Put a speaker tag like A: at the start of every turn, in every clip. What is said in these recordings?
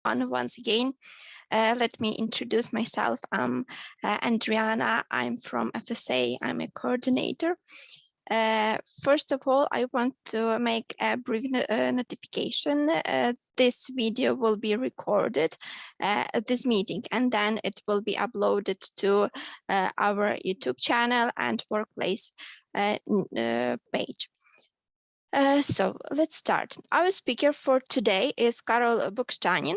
A: once again. Let me introduce myself. I'm Adriana. I'm from FSA. I'm a coordinator. First of all, I want to make a brief notification. This video will be recorded at this meeting, and then it will be uploaded to our YouTube channel and workplace page. So let's start. Our speaker for today is Karol Bokszczanin.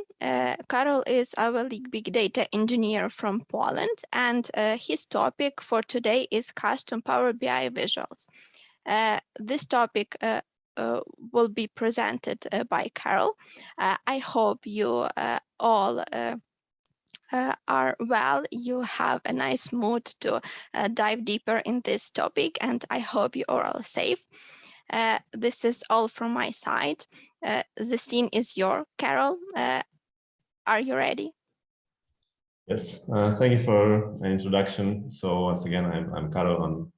A: Karol is our lead big data engineer from Poland, and his topic for today is custom Power BI visuals. This topic will be presented by Karol. I hope you all are well. You have a nice mood to dive deeper in this topic, and I hope you are all safe. This is all from my side. The scene is yours, Karol. Are you ready?
B: Yes, thank you for the introduction. So once again, I'm Karol. I'm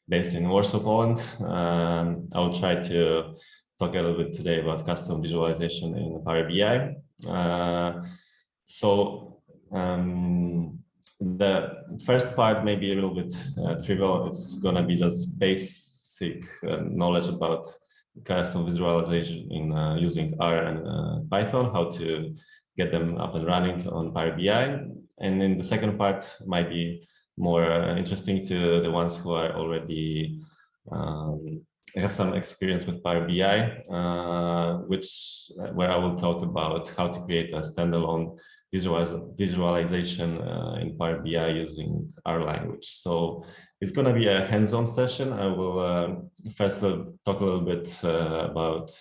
B: based in Warsaw, Poland. I will try to talk a little bit today about custom visualization in Power BI. The first part may be a little bit trivial. It's going to be just basic knowledge about custom visualization in using R and Python, how to get them up and running on Power BI. And then the second part might be more interesting to the ones who are already have some experience with Power BI, where I will talk about how to create a standalone visualization in Power BI using R language. So it's going to be a hands-on session. I will first talk a little bit about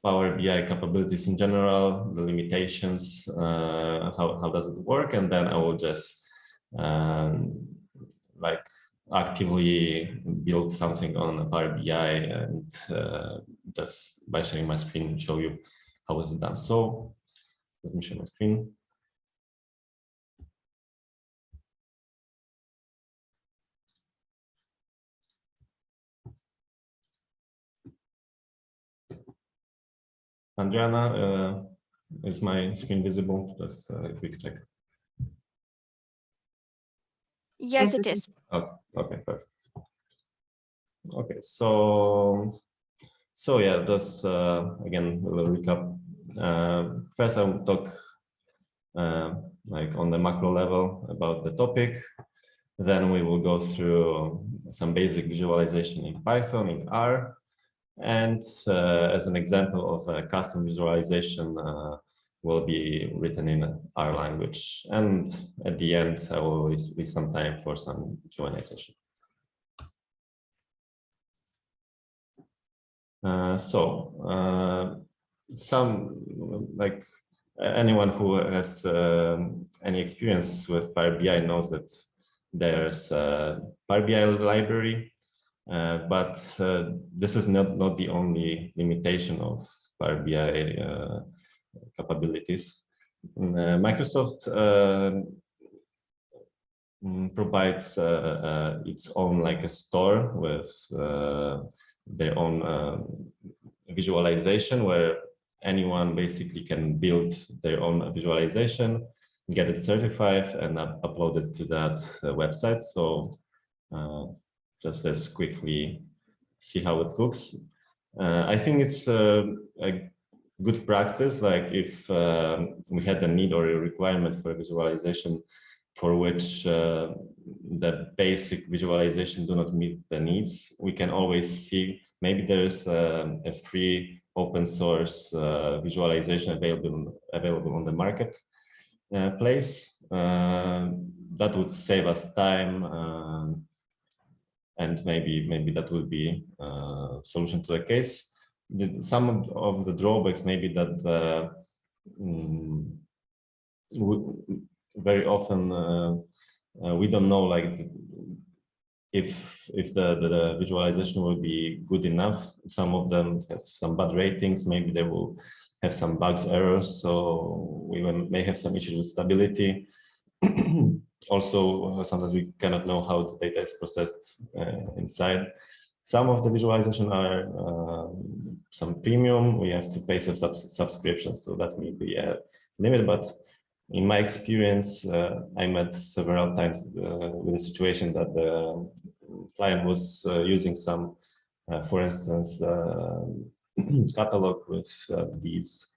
B: Power BI capabilities in general, the limitations, how does it work, and then I will just like actively build something on Power BI and just by sharing my screen show you how is it done. So let me share my screen. Adriana, is my screen visible? Just a quick check.
A: Yes, it is.
B: Okay, perfect. Okay, so yeah, just again a little recap. First, I will talk like on the macro level about the topic. Then we will go through some basic visualization in Python, in R. And as an example of a custom visualization will be written in R language. And at the end, I will leave some time for some Q&A session. Some like anyone who has any experience with Power BI knows that there's a Power BI library. But this is not the only limitation of Power BI capabilities. Microsoft provides its own like a store with their own visualization, where anyone basically can build their own visualization, get it certified, and upload it to that website. So just let's quickly see how it looks. I think it's a good practice, like if we had a need or a requirement for a visualization for which the basic visualization do not meet the needs, we can always see maybe there's a free open source visualization available on the market place. That would save us time, and maybe that will be a solution to the case. Some of the drawbacks maybe that very often we don't know like if the visualization will be good enough. Some of them have some bad ratings, maybe they will have some bugs, errors, so we may have some issues with stability. Also, sometimes we cannot know how the data is processed inside. Some of the visualization are some premium. We have to pay some subscriptions, so that may be a limit. But in my experience, I met several times with a situation that the client was using some, for instance, catalog with these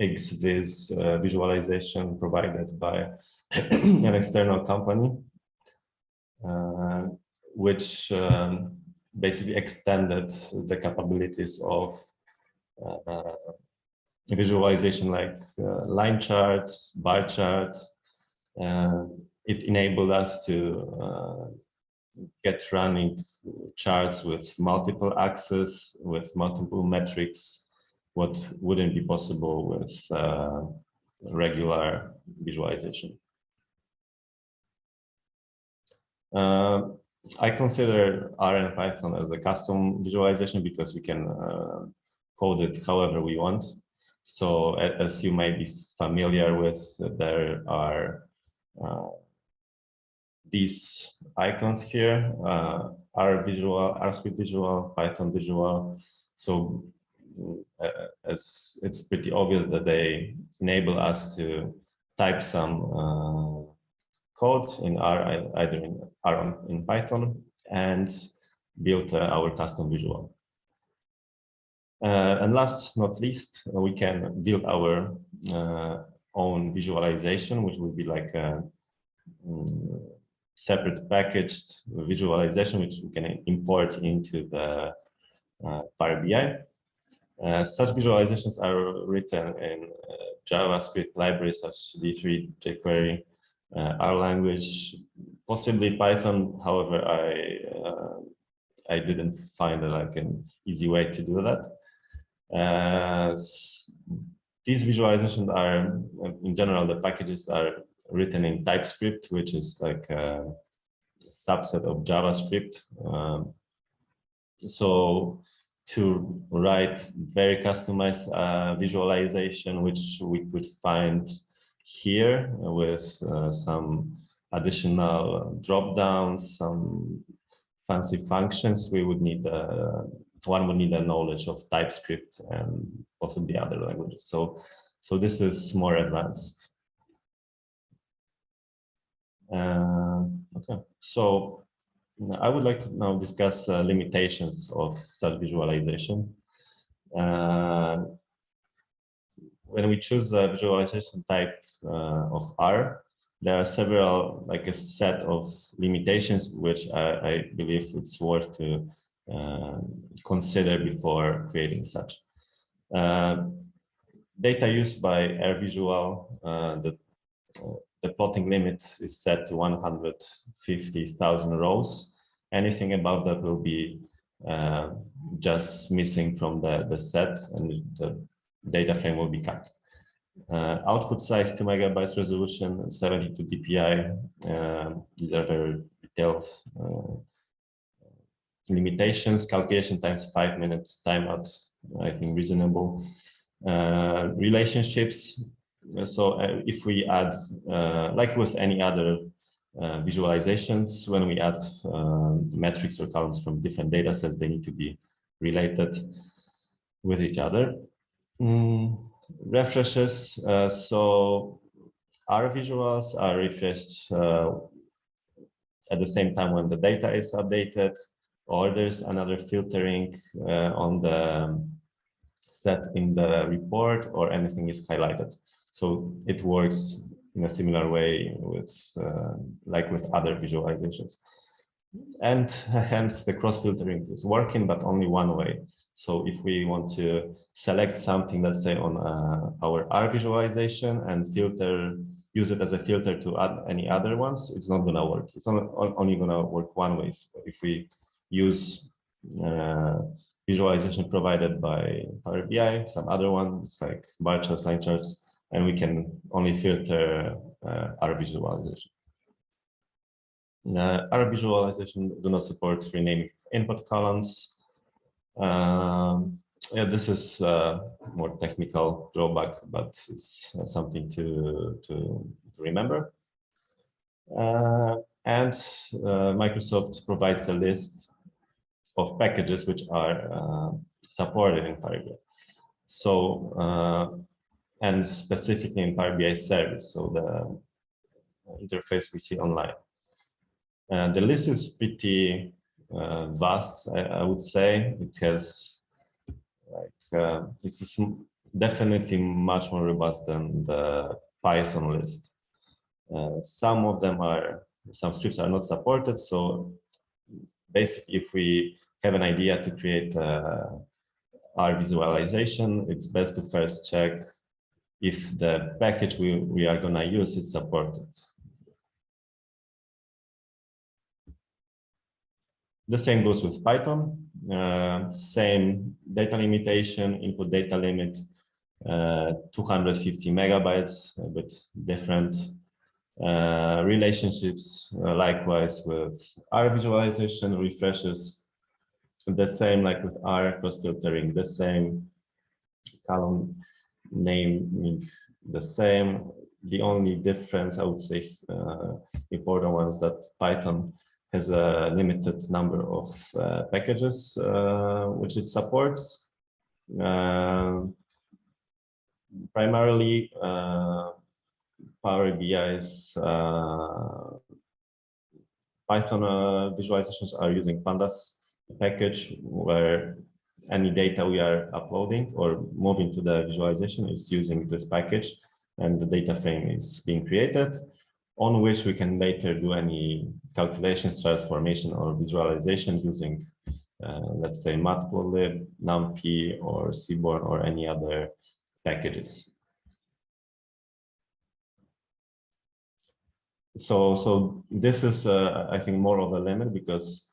B: XViz visualization provided by an external company, which basically extended the capabilities of visualization like line charts, bar charts. It enabled us to get running charts with multiple axes, with multiple metrics, what wouldn't be possible with regular visualization. I consider R and Python as a custom visualization because we can code it however we want. So as you might be familiar with, there are these icons here, R visual, R script visual, Python visual. So as it's pretty obvious that they enable us to type some code in R, either in R or in Python, and build our custom visual. And last not least, we can build our own visualization, which will be like a separate packaged visualization, which we can import into the Power BI. Such visualizations are written in JavaScript libraries such as D3, jQuery, R language, possibly Python. However, I didn't find like an easy way to do that. These visualizations are, in general, the packages are written in TypeScript, which is like a subset of JavaScript. So to write very customized visualization, which we could find here with some additional drop-downs, some fancy functions, we would need one would need a knowledge of TypeScript and possibly other languages. So this is more advanced. Okay, so I would like to now discuss limitations of such visualization. When we choose a visualization type of R, there are several, like a set of limitations, which I believe it's worth to consider before creating such. Data used by AirVisual, the plotting limit is set to 150,000 rows. Anything above that will be just missing from the set, and the data frame will be cut. Output size 2 megabytes, resolution 72 dpi. These are very detailed limitations. Calculation times 5 minutes, timeout, I think reasonable. Relationships. So if we add, like with any other visualizations, when we add metrics or columns from different data sets, they need to be related with each other. Refreshes, so our visuals are refreshed at the same time when the data is updated, or there's another filtering on the set in the report, or anything is highlighted. So it works in a similar way with like with other visualizations. And hence the cross filtering is working, but only one way. So if we want to select something, let's say on our R visualization, and use it as a filter to add any other ones, it's not gonna work. It's only gonna work one way. So if we use visualization provided by Power BI, some other ones like bar charts, line charts, and we can only filter our visualization. Our visualization do not support renaming input columns. Yeah, this is more technical drawback, but it's something to remember. And Microsoft provides a list of packages which are supported in Power BI. So, and specifically in Power BI service, so the interface we see online. The list is pretty vast, I would say. It has this is definitely much more robust than the Python list. Some scripts are not supported. So basically, if we have an idea to create our visualization, it's best to first check if the package we are going to use is supported. The same goes with Python. Same data limitation, input data limit, 250 megabytes, a bit different. Relationships, likewise with R visualization, refreshes, the same like with R cross filtering, the same column naming, the same. The only difference, I would say, important ones, that Python has a limited number of packages which it supports. Primarily, Power BI's Python visualizations are using pandas package, where any data we are uploading or moving to the visualization is using this package, and the data frame is being created, on which we can later do any calculations, transformation, or visualization using, let's say, Matplotlib, NumPy, or Seaborn, or any other packages. So this is, I think, more of a limit, because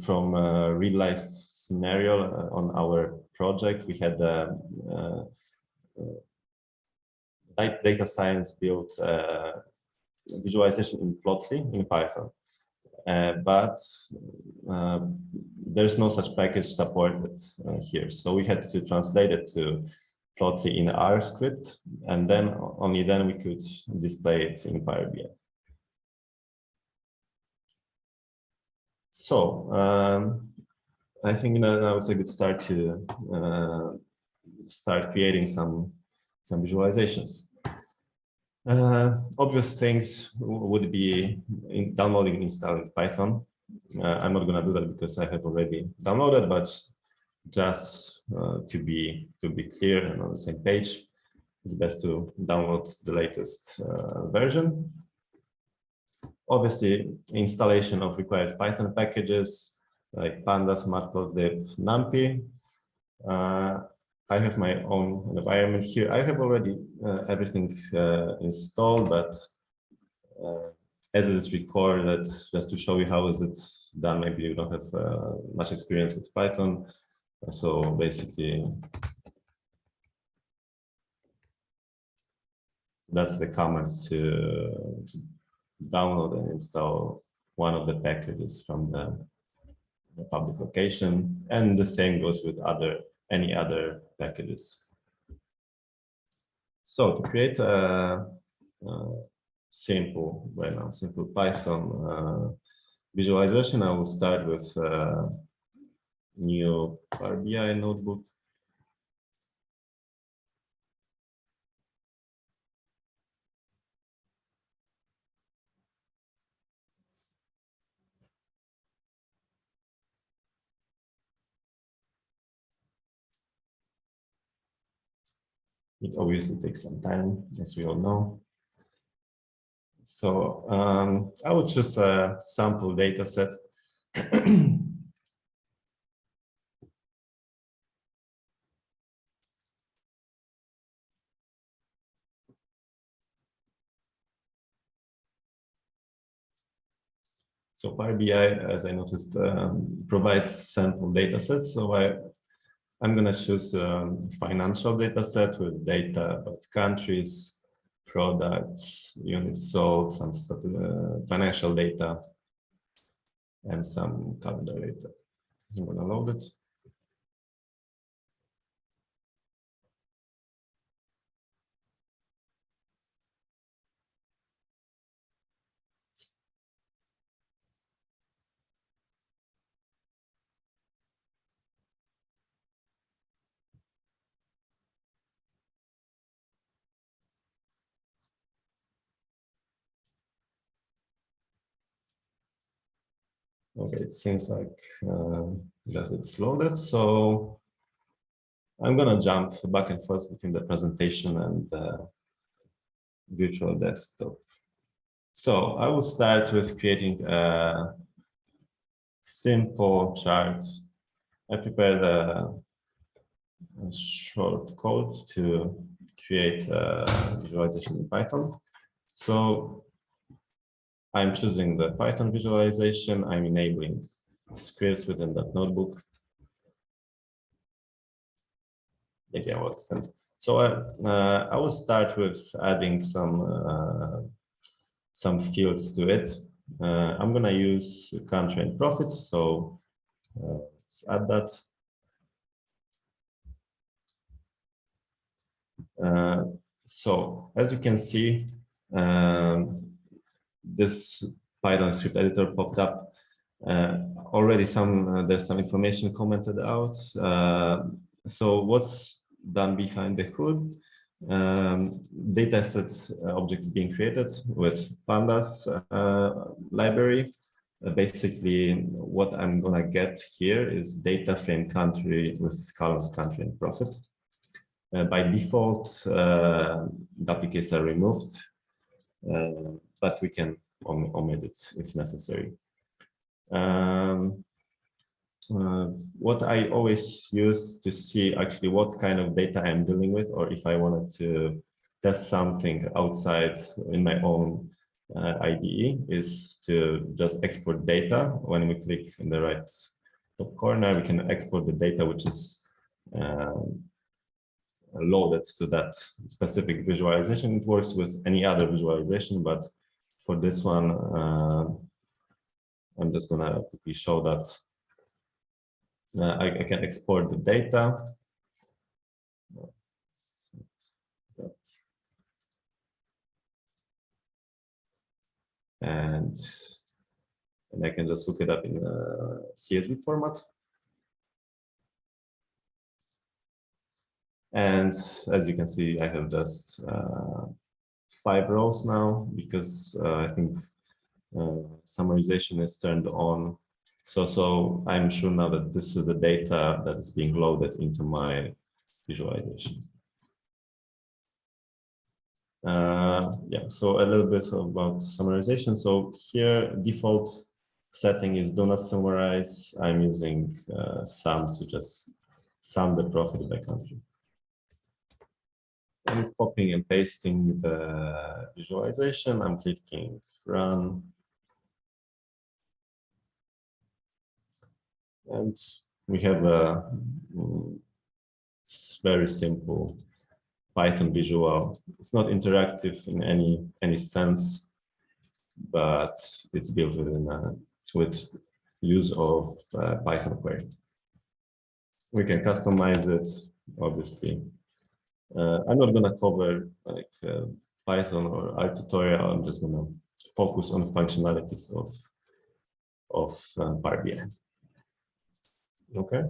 B: from a real life scenario on our project, we had data science built visualization in Plotly in Python, but there's no such package supported here. So we had to translate it to Plotly in R script, and then only then we could display it in Power BI. So I think now it's a good start to start creating some visualizations. Obvious things would be downloading and installing Python. I'm not going to do that because I have already downloaded, but just to be clear and on the same page, it's best to download the latest version. Obviously, installation of required Python packages like pandas, matplotlib, NumPy. I have my own environment here. I have already everything installed, but as it is recorded, just to show you how is it done, maybe you don't have much experience with Python. So basically, that's the command to download and install one of the packages from the public location, and the same goes with any other packages. So to create a simple Python visualization, I will start with new Power BI notebook. It obviously takes some time, as we all know. So I will choose a sample data set. So Power BI, as I noticed, provides sample data sets. So I'm going to choose a financial data set with data about countries, products, units sold, some financial data, and some calendar data. I'm going to load it. Okay, it seems like that it's loaded. So I'm gonna jump back and forth between the presentation and the virtual desktop. So I will start with creating a simple chart. I prepared a short code to create a visualization in Python. So I'm choosing the Python visualization. I'm enabling scripts within that notebook. Maybe I will extend. So I will start with adding some fields to it. I'm gonna use country and profit. So let's add that. So as you can see, this Python script editor popped up. Already there's some information commented out. So what's done behind the hood? Dataset object is being created with pandas library. Basically, what I'm gonna get here is data frame country with columns country and profit. By default, duplicates are removed, but we can omit it if necessary. What I always use to see actually what kind of data I'm dealing with, or if I wanted to test something outside in my own IDE, is to just export data. When we click in the right top corner, we can export the data which is loaded to that specific visualization. It works with any other visualization, but for this one, I'm just gonna quickly show that I can export the data. And I can just look it up in CSV format. And as you can see, I have just 5 rows now because I think summarization is turned on. So I'm sure now that this is the data that is being loaded into my visualization. Yeah, so a little bit about summarization. So here, default setting is do not summarize. I'm using sum to just sum the profit by country. I'm copying and pasting the visualization. I'm clicking run. And we have a very simple Python visual. It's not interactive in any sense, but it's built with use of Python query. We can customize it, obviously. I'm not going to cover like Python or R tutorial. I'm just going to focus on the functionalities of Power BI. Okay,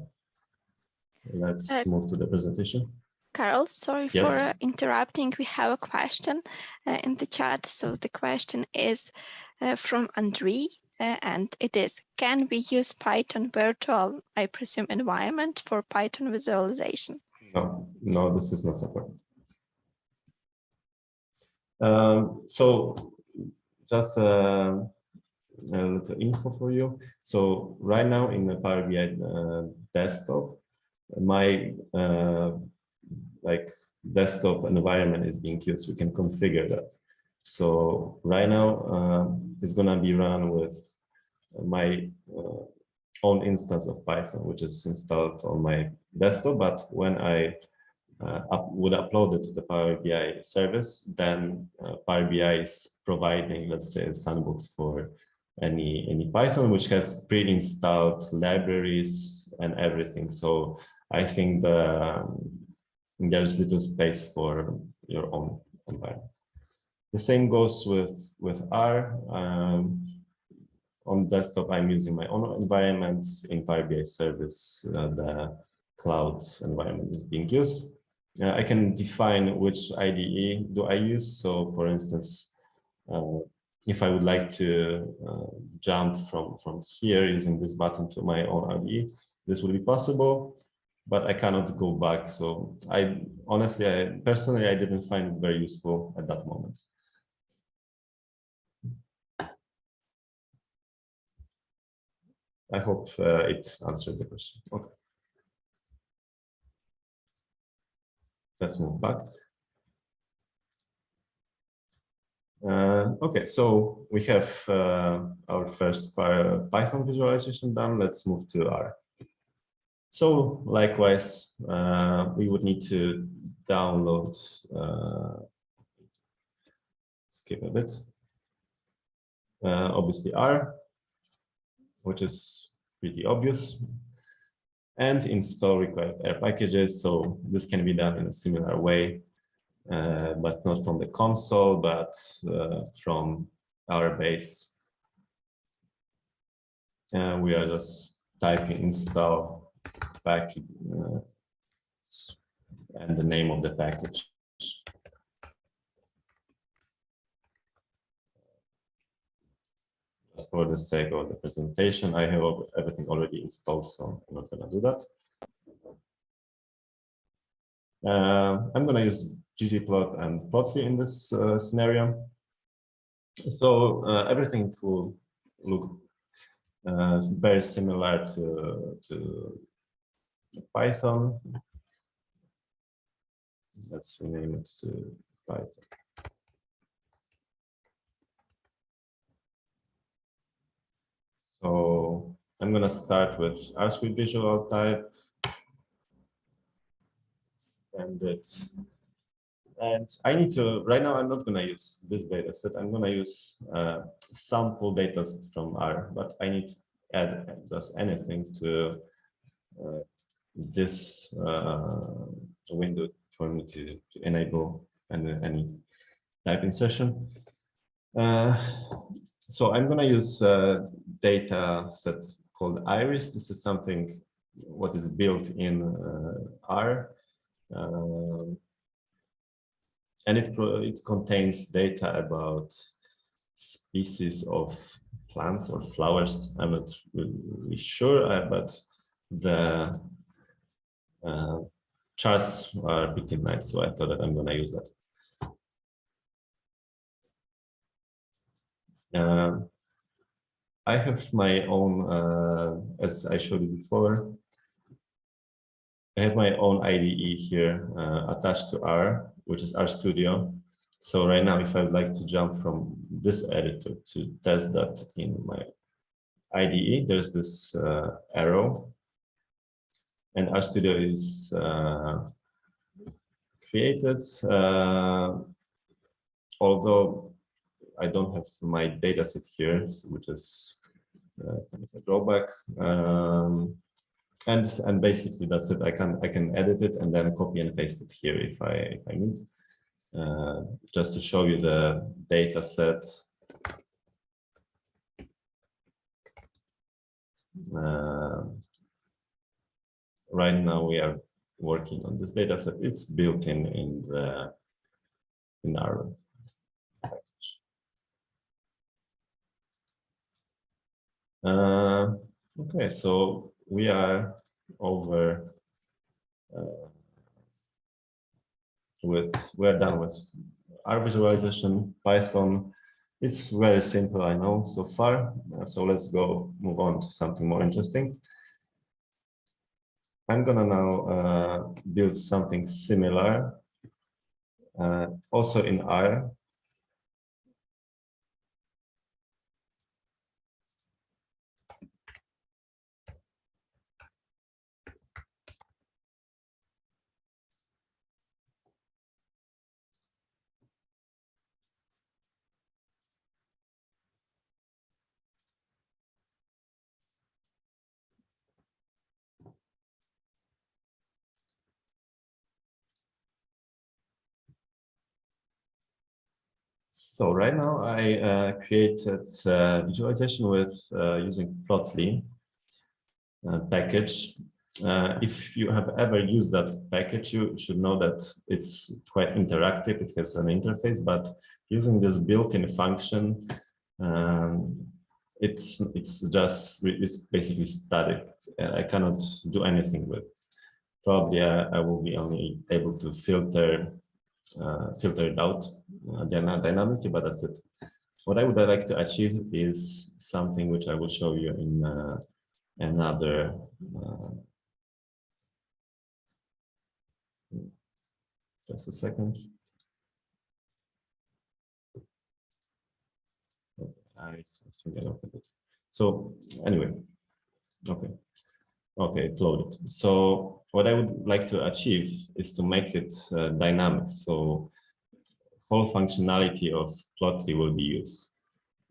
B: let's move to the presentation.
A: Karol, sorry
B: Yes.
A: for interrupting. We have a question in the chat. So the question is from Andrei, and it is, can we use Python virtual, I presume, environment for Python visualization?
B: No, this is not supported. So just a little info for you. So right now in the Power BI desktop, my like desktop environment is being used. We can configure that. So right now it's gonna be run with my own instance of Python, which is installed on my desktop. But when I would upload it to the Power BI service, then Power BI is providing, let's say, a sandbox for any Python, which has pre-installed libraries and everything. So I think there's little space for your own environment. The same goes with R. On desktop, I'm using my own environment. In Power BI service, the cloud environment is being used. I can define which IDE do I use. So for instance, if I would like to jump from here using this button to my own IDE, this will be possible, but I cannot go back. So personally, I didn't find it very useful at that moment. I hope it answered the question. Okay. Let's move back. Okay, so we have our first Python visualization done. Let's move to R. So likewise, we would need to download, skip a bit, obviously R, which is pretty obvious, and install required R packages. So this can be done in a similar way, but not from the console, but from our base. We are just typing install package and the name of the package. Just for the sake of the presentation, I have everything already installed, so I'm not going to do that. I'm going to use ggplot and plotly in this scenario. So everything will look very similar to Python. Let's rename it to Python. So I'm going to start with RScript visual type. And I need to, right now I'm not going to use this data set. I'm going to use sample data set from R, but I need to add just anything to this window for me to enable any type insertion. So I'm going to use a data set called Iris. This is something what is built in R. And it contains data about species of plants or flowers. I'm not really sure, but the charts are pretty nice, so I thought that I'm going to use that. I have my own, as I showed you before, I have my own IDE here attached to R, which is RStudio. So right now, if I would like to jump from this editor to test that in my IDE, there's this arrow. And RStudio is created, although I don't have my dataset here, which is kind of a drawback. And basically that's it. I can edit it and then copy and paste it here if I need. Just to show you the data set. Right now we are working on this data set. It's built in our package. Okay, so we are over we're done with our visualization. Python, it's very simple, I know so far. So let's move on to something more interesting. I'm gonna now build something similar, also in R. So right now I created visualization with using plotly package. If you have ever used that package, you should know that it's quite interactive. It has an interface, but using this built-in function, It's basically static. I cannot do anything with it. Probably I will be only able to filter it out dynamically, but that's it. What I would like to achieve is something which I will show you in another just a second. So anyway, okay, it's loaded. So what I would like to achieve is to make it dynamic. So whole functionality of Plotly will be used.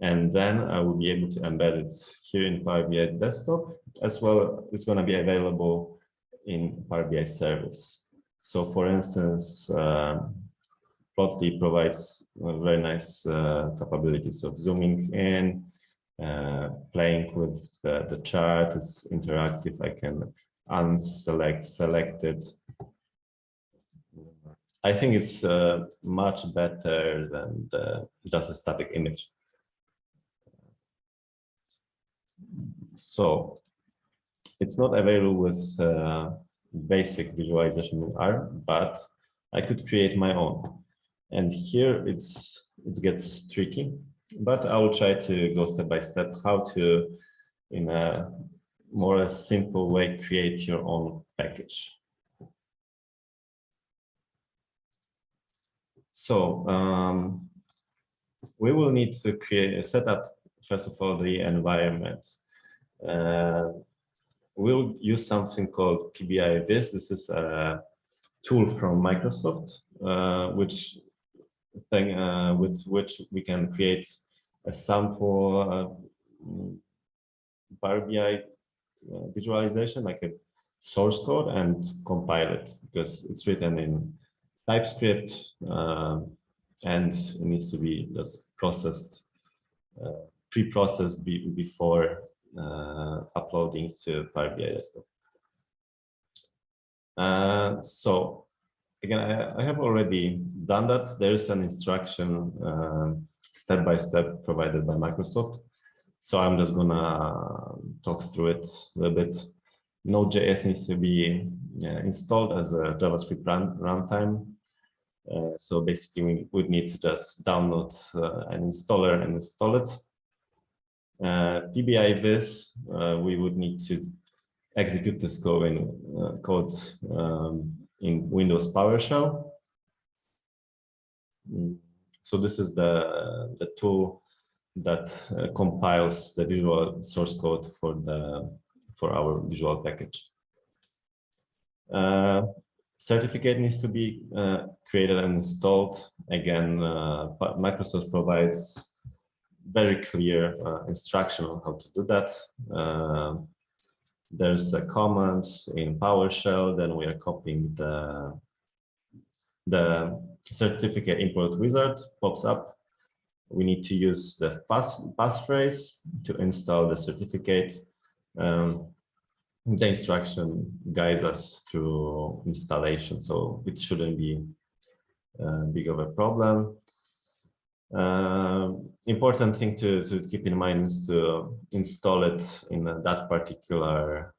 B: And then I will be able to embed it here in Power BI desktop, as well. It's going to be available in Power BI service. So for instance, Plotly provides very nice capabilities of zooming in, playing with the chart. It's interactive. I can select it. I think it's much better than just a static image. So it's not available with basic visualization in R, but I could create my own. And here it gets tricky, but I will try to go step by step how to, in a more simple way, create your own package. So we will need to set up, first of all, the environment. We'll use something called PBI Viz. This is a tool from Microsoft, with which we can create a sample Power BI visualization, like a source code, and compile it, because it's written in TypeScript and it needs to be just processed, pre-processed before uploading to Power BI desktop. So again, I have already done that. There is an instruction step by step provided by Microsoft. So I'm just gonna talk through it a little bit. Node.js needs to be installed as a JavaScript runtime. So basically, we would need to just download an installer and install it. PBI Viz, we would need to execute this code in Windows PowerShell. So this is the tool that compiles the visual source code for our visual package. Certificate needs to be created and installed. Again, Microsoft provides very clear instruction on how to do that. There's a command in PowerShell. Then we are copying the certificate import wizard pops up. We need to use the passphrase to install the certificate. The instruction guides us through installation, so it shouldn't be big of a problem. Important thing to keep in mind is to install it in that particular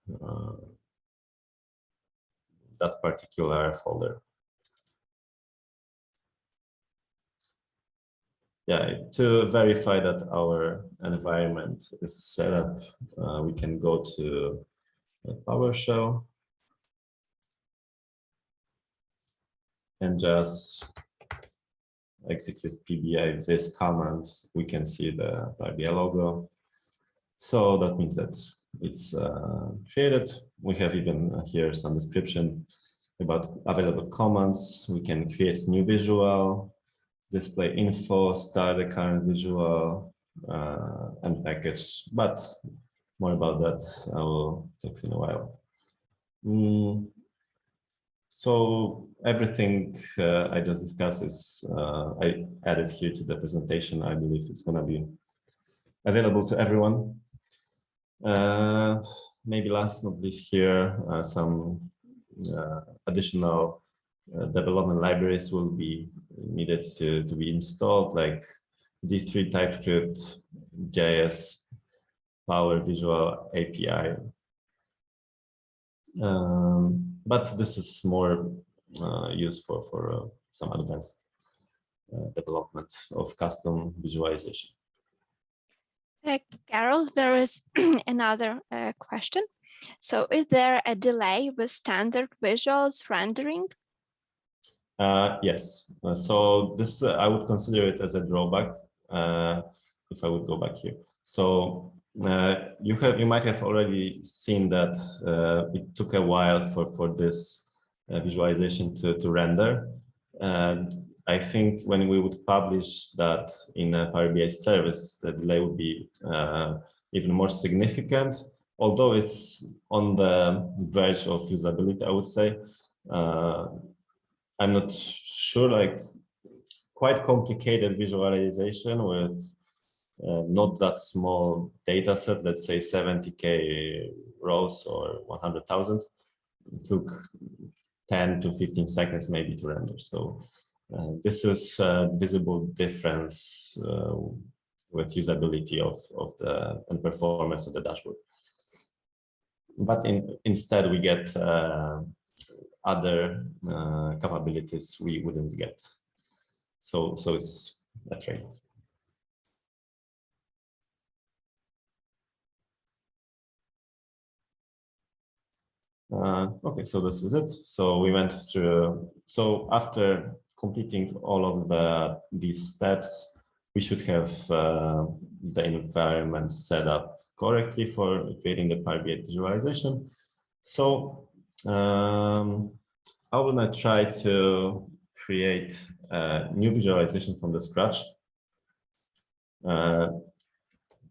B: folder. Yeah, to verify that our environment is set up, we can go to PowerShell and just execute PBI Viz commands. We can see the Power BI logo. So that means that it's created. We have even here some description about available commands. We can create new visual, display info, start the current visual, and package. But more about that I will talk in a while. So everything I just discussed is I added here to the presentation. I believe it's going to be available to everyone. Maybe last not least here, some additional development libraries will be needed to be installed, like D3 TypeScript, JS Power Visual API. But this is more used for some advanced development of custom visualization.
A: Karol, there is another question. So is there a delay with standard visuals rendering?
B: Yes. So this I would consider it as a drawback if I would go back here. So you might have already seen that it took a while for this visualization to render. And I think when we would publish that in a Power BI service, the delay would be even more significant, although it's on the verge of usability, I would say. I'm not sure, like quite complicated visualization with not that small data set, let's say 70K rows or 100,000, took 10 to 15 seconds maybe to render. So this is a visible difference with usability of the and performance of the dashboard. But instead we get other capabilities we wouldn't get. So it's a trade-off. Okay, so this is it. So we went through. So after completing all of these steps, we should have the environment set up correctly for creating the Power BI visualization. So I will try to create a new visualization from the scratch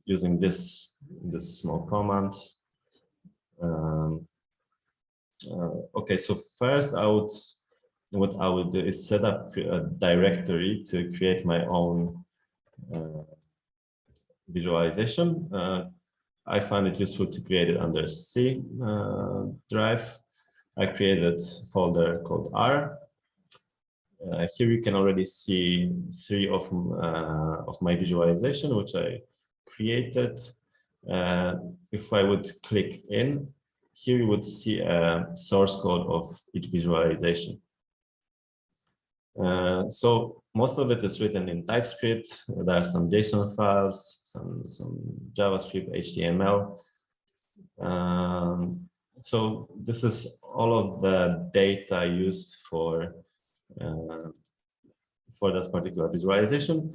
B: using this small command. Okay, so first what I would do is set up a directory to create my own visualization. I find it useful to create it under C drive. I created a folder called R. Here you can already see 3 of my visualization, which I created. If I would click in, here you would see a source code of each visualization. So most of it is written in TypeScript. There are some JSON files, some JavaScript, HTML. So this is all of the data used for this particular visualization.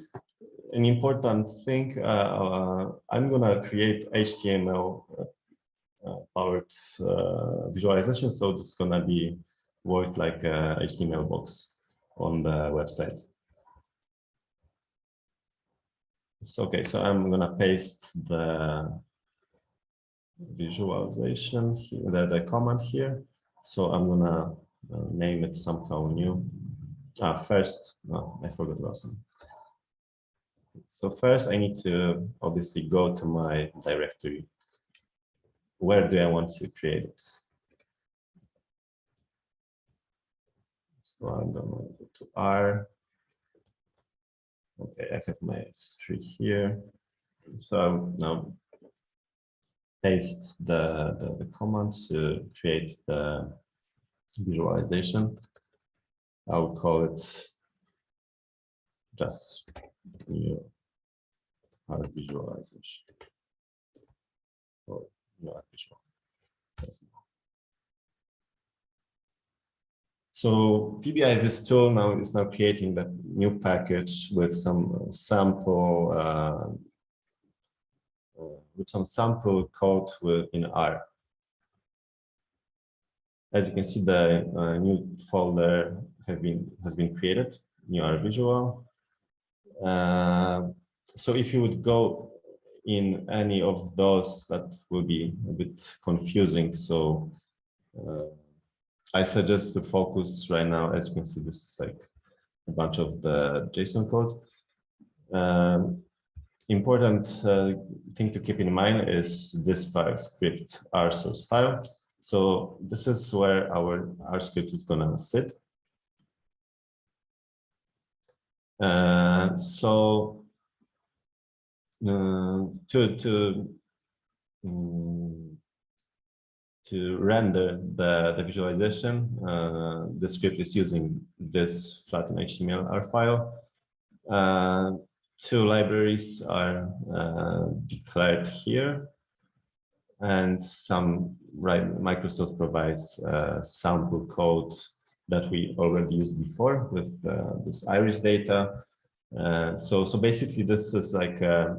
B: An important thing, I'm gonna create HTML powered visualization, so this is gonna be work like a HTML box on the website. So, okay, so I'm gonna paste the visualization here, the command here. So I'm gonna name it somehow new. First, no, I forgot about something. So first I need to obviously go to my directory. Where do I want to create it? So I'm gonna go to R. Okay, I have my 3 here. So now paste the command to create the visualization. I'll call it just new art visualization. Or new art visual. So PBI Vis tool now is creating the new package with some sample code in R. As you can see, the new folder has been created, new R visual. So if you would go in any of those, that will be a bit confusing. So I suggest to focus right now. As you can see, this is like a bunch of the JSON code. Important thing to keep in mind is this file script R source file. So this is where our R script is gonna sit. So to render the visualization, the script is using this flatten HTML file. Two libraries are declared here, and Microsoft provides sample code that we already used before with this iris data. So basically, this is like a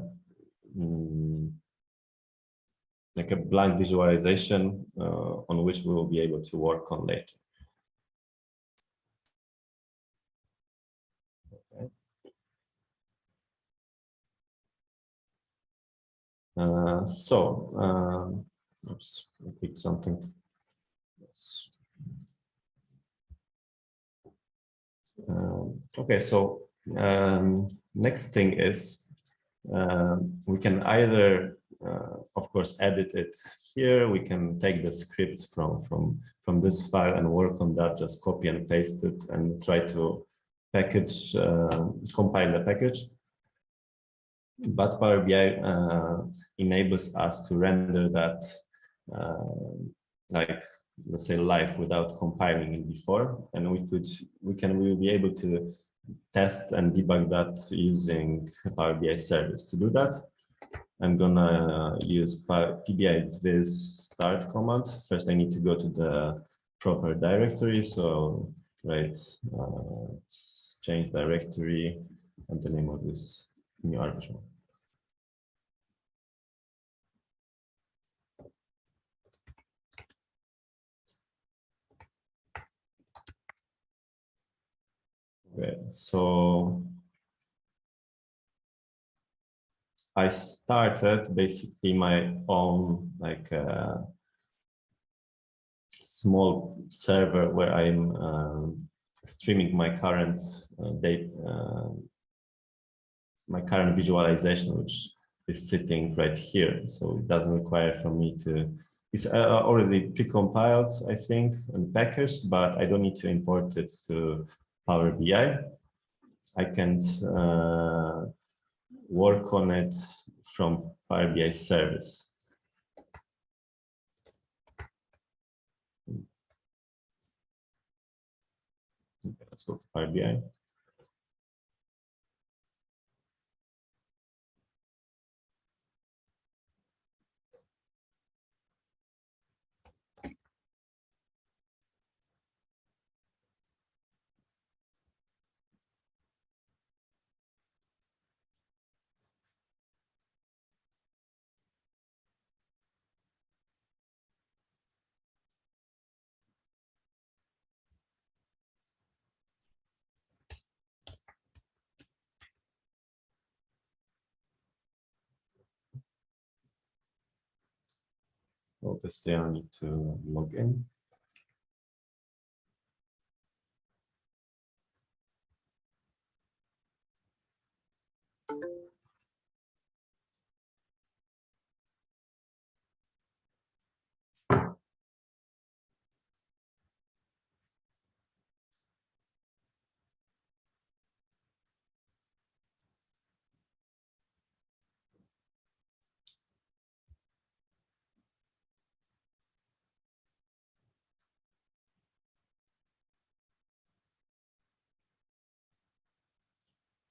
B: blank visualization on which we will be able to work on later. Okay. Oops, I picked something. Yes. Okay, so next thing is we can either, of course, edit it here. We can take the script from this file and work on that, just copy and paste it and try to package, compile the package. But Power BI enables us to render that like, let's say, live without compiling it before, and we will be able to test and debug that using Power BI service. To do that, I'm gonna use PBI viz start command. First, I need to go to the proper directory. So write change directory and the name of this new arbitrary. Okay, so I started basically my own like small server where I'm streaming my current my current visualization, which is sitting right here. So it doesn't require for me to. It's already pre-compiled, I think, and packaged, but I don't need to import it to Power BI. I can work on it from Power BI service. Okay, let's go to Power BI. Obviously, I need to log in.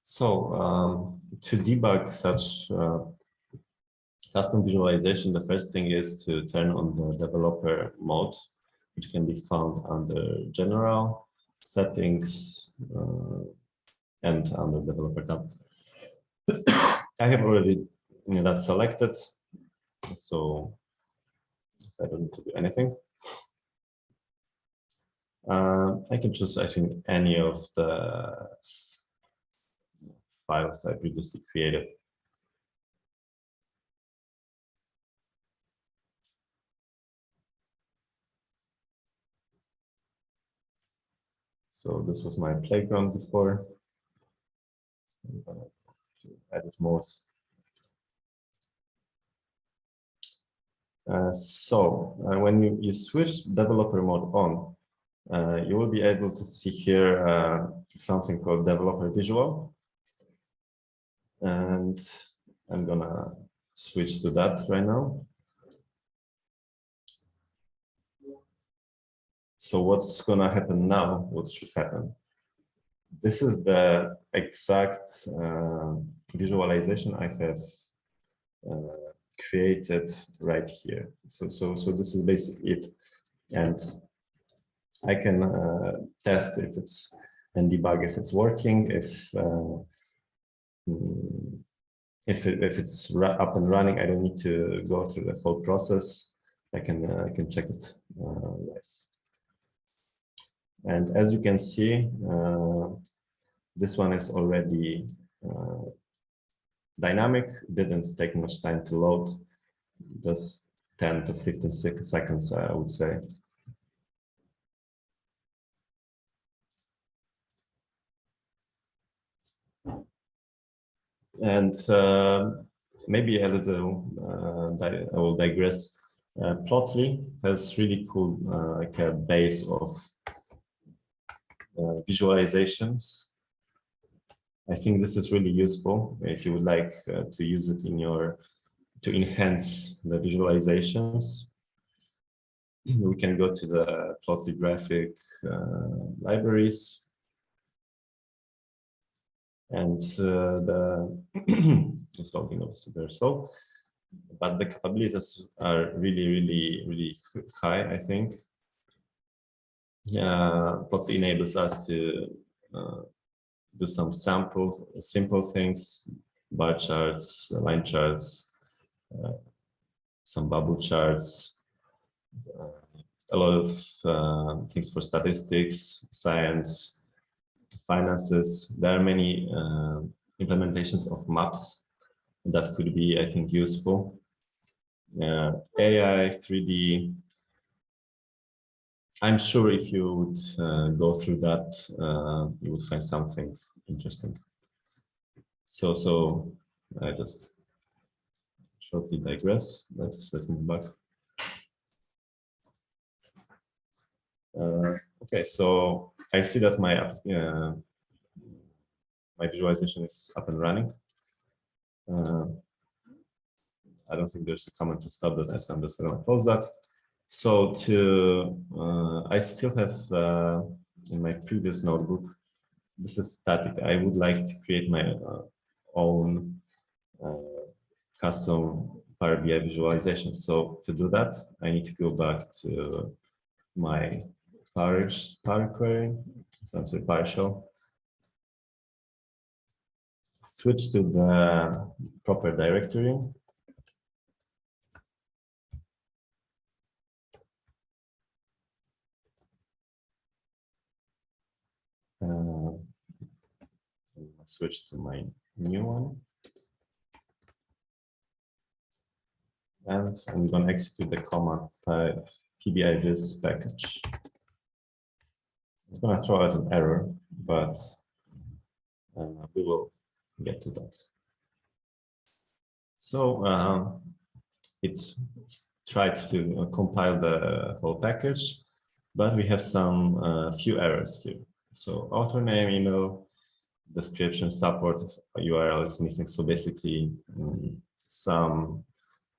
B: So to debug such custom visualization, the first thing is to turn on the developer mode, which can be found under General, Settings, and under Developer tab. I have already that selected, so I don't need to do anything. I can choose, I think, any of the files I previously created. So this was my playground before. I'm gonna edit mode. When you switch developer mode on, you will be able to see here something called developer visual. And I'm gonna switch to that right now. So what's gonna happen now? What should happen? This is the exact visualization I have created right here. So this is basically it, and I can test if it's and debug if it's working, if it's up and running. I don't need to go through the whole process. I can check it live. And as you can see, this one is already dynamic. Didn't take much time to load, just 10 to 15 seconds, I would say. And maybe a little, I will digress. Plotly has really cool like a base of visualizations. I think this is really useful if you would like to use it in to enhance the visualizations. We can go to the Plotly graphic libraries, and it's loading obviously very slow, but the capabilities are really high, I think. Plotly enables us to do some simple things, bar charts, line charts, some bubble charts, a lot of things for statistics, science, finances. There are many implementations of maps that could be, I think, useful. AI, 3D. I'm sure if you would go through that, you would find something interesting. So I just shortly digress. Let's move back. Okay, so I see that my visualization is up and running. I don't think there's a comment to stop that, so I'm just going to close that. So I still have in my previous notebook, this is static. I would like to create my own custom Power BI visualization. So to do that, I need to go back to my Power query, essentially PowerShell. Switch to the proper directory. Switch to my new one. And I'm going to execute the command pbivis package. It's going to throw out an error, but we will get to that. So it tried to compile the whole package, but we have some few errors here. So author name, email, description, support URL is missing. So basically some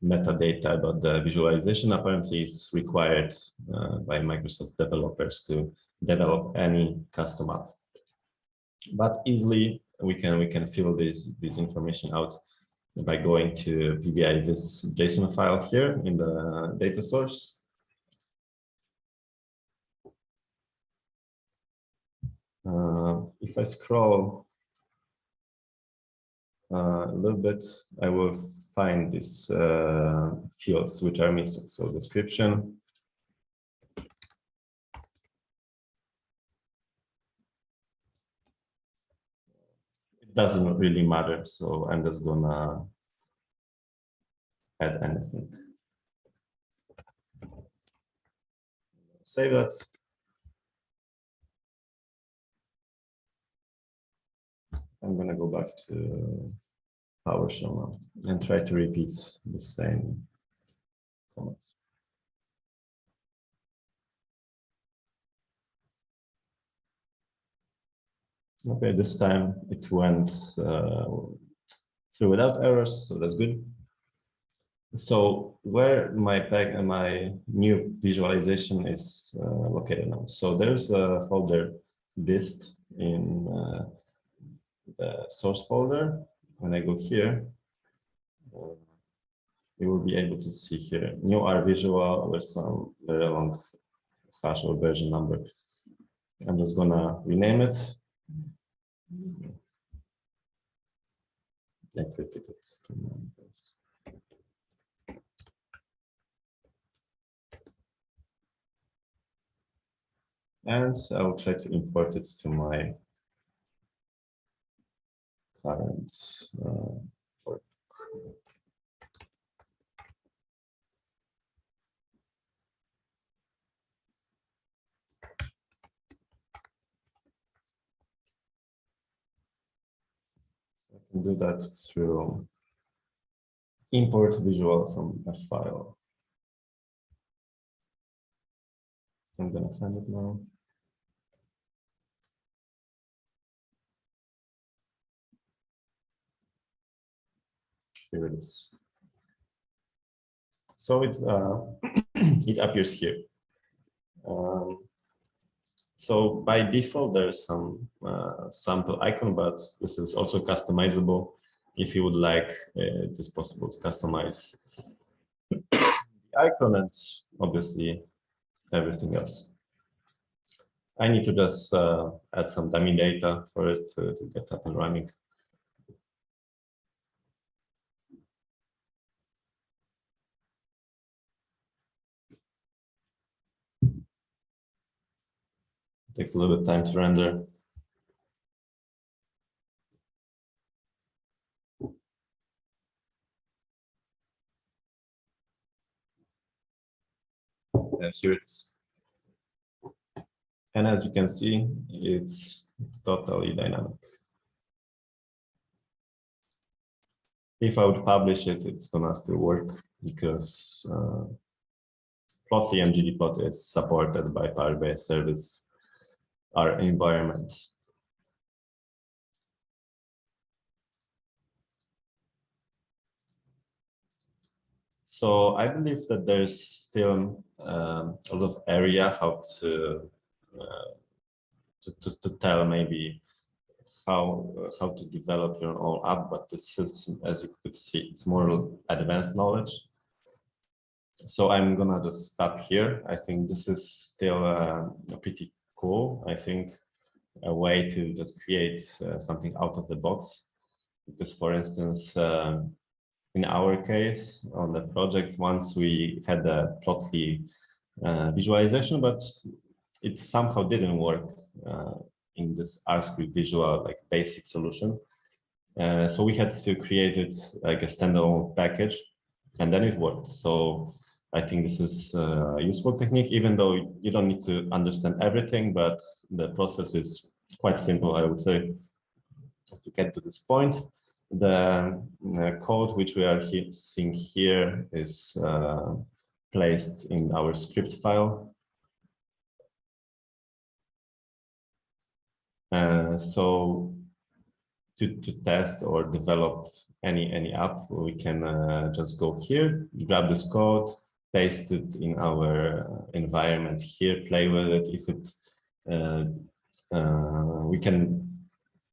B: metadata about the visualization apparently is required by Microsoft developers to develop any custom app. But easily we can fill this information out by going to PBI this JSON file here in the data source. If I scroll a little bit, I will find these fields which are missing. So description, it doesn't really matter. So I'm just gonna add anything. Save that. I'm gonna go back to PowerShell now and try to repeat the same comments. Okay, this time it went through without errors, so that's good. So where my new visualization is located now. So there's a folder dist in the source folder. When I go here, you will be able to see here new R visual with some very long hash or version number. I'm just gonna rename it. I click it. And I will try to import it to my current work. So I can do that through import visual from a file. I'm gonna find it now. Here it is. So it it appears here. So by default, there's some sample icon, but this is also customizable. If you would like, it is possible to customize the icon and obviously everything else. I need to just add some dummy data for it to get up and running. It takes a little bit of time to render. And here it is. And as you can see, it's totally dynamic. If I would publish it, it's gonna still work because Plotly and ggplot is supported by Power BI service, our environment. So I believe that there's still a lot of area how to tell maybe how to develop your own app, but this is, as you could see, it's more advanced knowledge. So I'm gonna just stop here. I think this is still pretty cool. I think a way to just create something out of the box, because for instance, in our case on the project, once we had the Plotly visualization, but it somehow didn't work in this RScript visual like basic solution. So we had to create it like a standalone package, and then it worked. So I think this is a useful technique, even though you don't need to understand everything, but the process is quite simple, I would say, to get to this point. The code which we are seeing here is placed in our script file. So to test or develop any app, we can just go here, grab this code, paste it in our environment here, play with it. If it, we can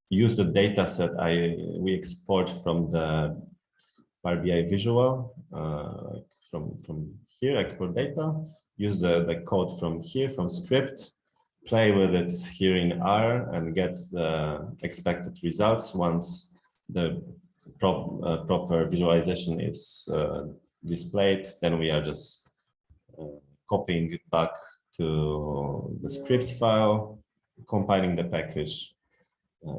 B: use the data set we export from the Power BI visual from here, export data, use the code from here, from script, play with it here in R and get the expected results. Once the proper visualization is displayed, then we are just copying it back to the script file, compiling the package,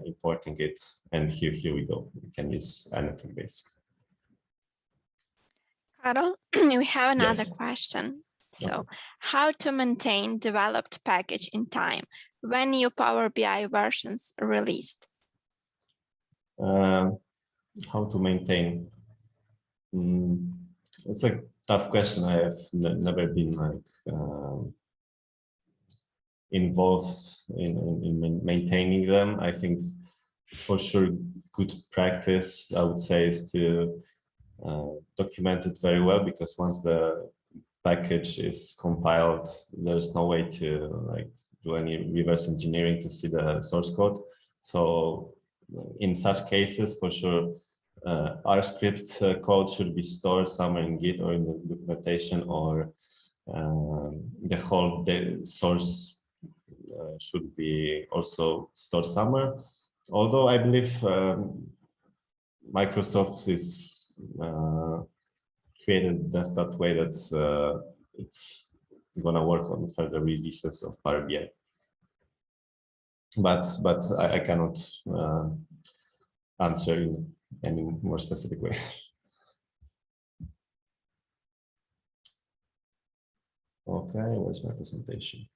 B: importing it, and here we go. We can use anything basically.
A: Karol, we have another
B: Yes.
A: question. So,
B: Okay.
A: how to maintain developed package in time when new Power BI versions are released?
B: How to maintain? It's a tough question. I have never been like involved in maintaining them. I think for sure, good practice, I would say, is to document it very well, because once the package is compiled, there's no way to like do any reverse engineering to see the source code. So in such cases, for sure, our script code should be stored somewhere in Git or in the documentation, or the whole source should be also stored somewhere. Although I believe Microsoft is created that way that it's gonna work on further releases of Power BI. But I cannot answer in any more specific way. Okay, where's my presentation?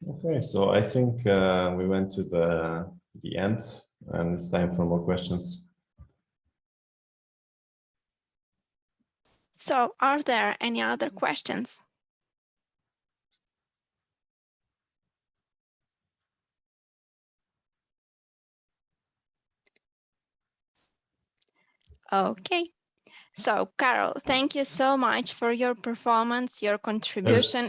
B: Okay, so I think we went to the end, and it's time for more questions.
A: So are there any other questions? Okay. So, Karol, thank you so much for your performance, your contribution.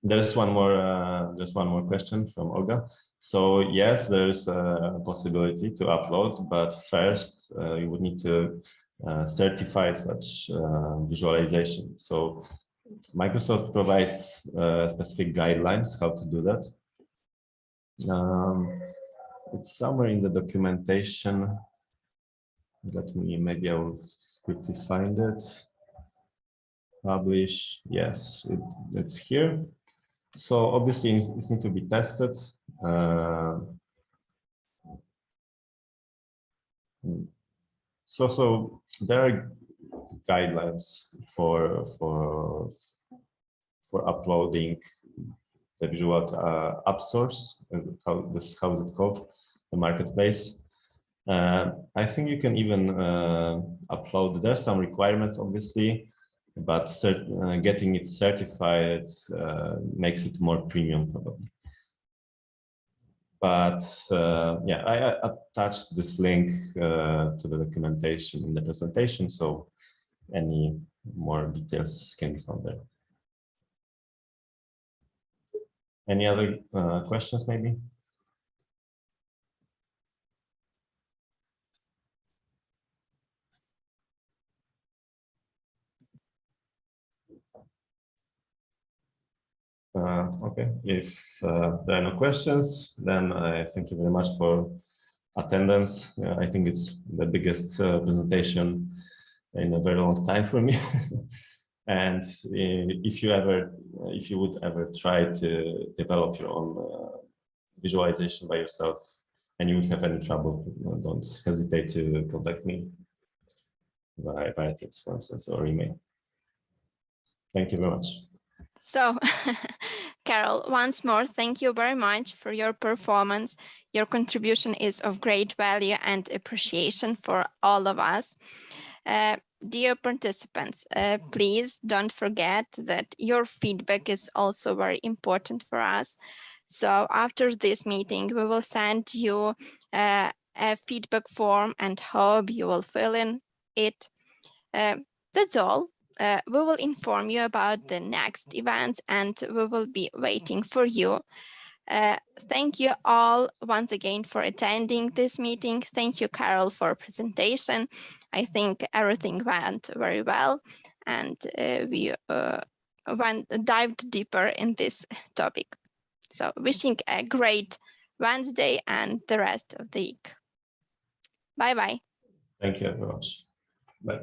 B: There's one more question from Olga. So yes, there's a possibility to upload, but first you would need to certify such visualization. So Microsoft provides specific guidelines how to do that. It's somewhere in the documentation. Maybe I will quickly find it. Publish, yes, it's here. So obviously it needs to be tested. So there are guidelines for uploading the visual app source. How is it called? The marketplace. I think you can even upload. There's some requirements, obviously, but getting it certified makes it more premium, probably. But yeah, I attached this link to the documentation in the presentation, so any more details can be found there. Any other questions, maybe? Okay, if there are no questions, then I thank you very much for attendance. I think it's the biggest presentation in a very long time for me. And if you would ever try to develop your own visualization by yourself and you would have any trouble, don't hesitate to contact me via Teams, for instance, or email. Thank you very much.
A: So, Karol, once more, thank you very much for your performance. Your contribution is of great value and appreciation for all of us. Dear participants, please don't forget that your feedback is also very important for us. So after this meeting, we will send you a feedback form and hope you will fill in it. That's all. We will inform you about the next events and we will be waiting for you. Thank you all once again for attending this meeting. Thank you, Karol, for presentation. I think everything went very well and we dived deeper in this topic. So wishing a great Wednesday and the rest of the week. Bye-bye.
B: Thank you very much. Bye.